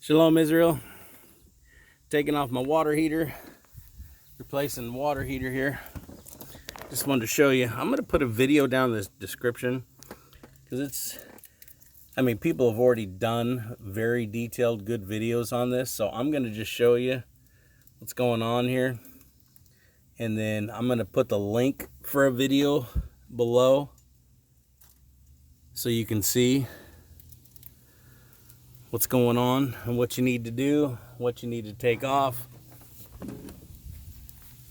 Shalom, Israel. Taking off my water heater, replacing the water heater here. Just wanted to show you. I'm going to put a video down in the description because people have already done very detailed, good videos on this. So I'm going to just show you what's going on here. And then I'm going to put the link for a video below so you can see what's going on and what you need to do, what you need to take off.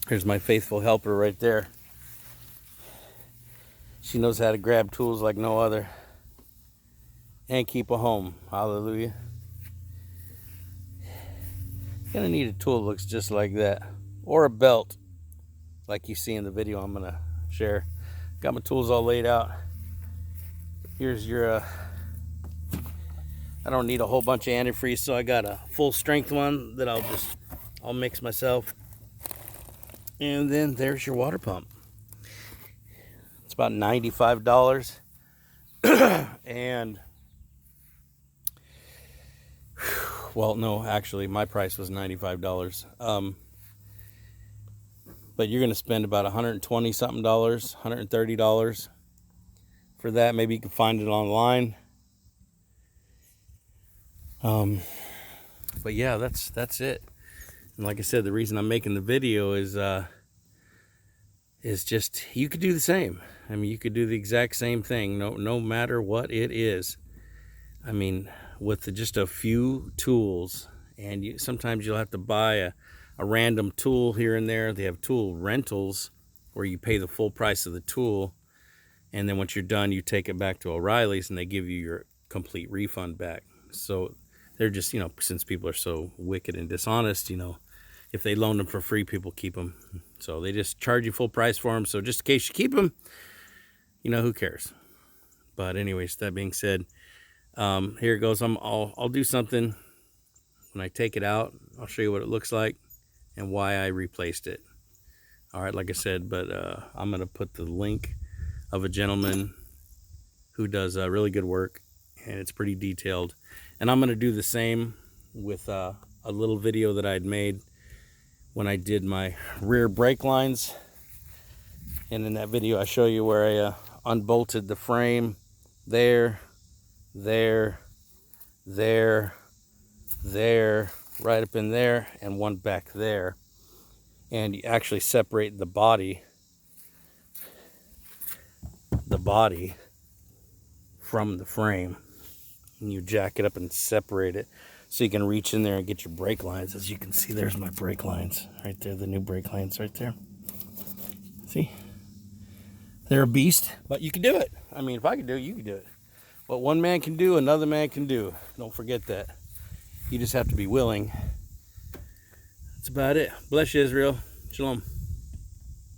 Here's my faithful helper right there. She knows how to grab tools like no other and keep a home. Hallelujah. You're gonna need a tool that looks just like that, or a belt like you see in the video I'm gonna share. Got my tools all laid out. Here's your I don't need a whole bunch of antifreeze, so I got a full strength one that I'll mix myself. And then there's your water pump. It's about $95. And well, no, actually my price was $95. But you're gonna spend about $120 something, $130 for that. Maybe you can find it online. But yeah, that's it. And like I said, the reason I'm making the video is just, you could do the same. I mean, you could do the exact same thing, no matter what it is. I mean, with just a few tools, and sometimes you'll have to buy a random tool here and there. They have tool rentals where you pay the full price of the tool, and then once you're done, you take it back to O'Reilly's and they give you your complete refund back. So they're just, since people are so wicked and dishonest, if they loan them for free, people keep them. So they just charge you full price for them. So just in case you keep them, who cares? But anyways, that being said, here it goes. I'll do something when I take it out. I'll show you what it looks like and why I replaced it. All right, like I said, but I'm going to put the link of a gentleman who does really good work, and it's pretty detailed. And I'm going to do the same with a little video that I'd made when I did my rear brake lines. And in that video, I show you where I unbolted the frame there, right up in there, and one back there. And you actually separate the body from the frame. And you jack it up and separate it so you can reach in there and get your brake lines. As you can see, there's my brake lines right there, the new brake lines right there. See? They're a beast, but you can do it. I mean, if I could do it, you can do it. What one man can do, another man can do. Don't forget that. You just have to be willing. That's about it. Bless you, Israel. Shalom.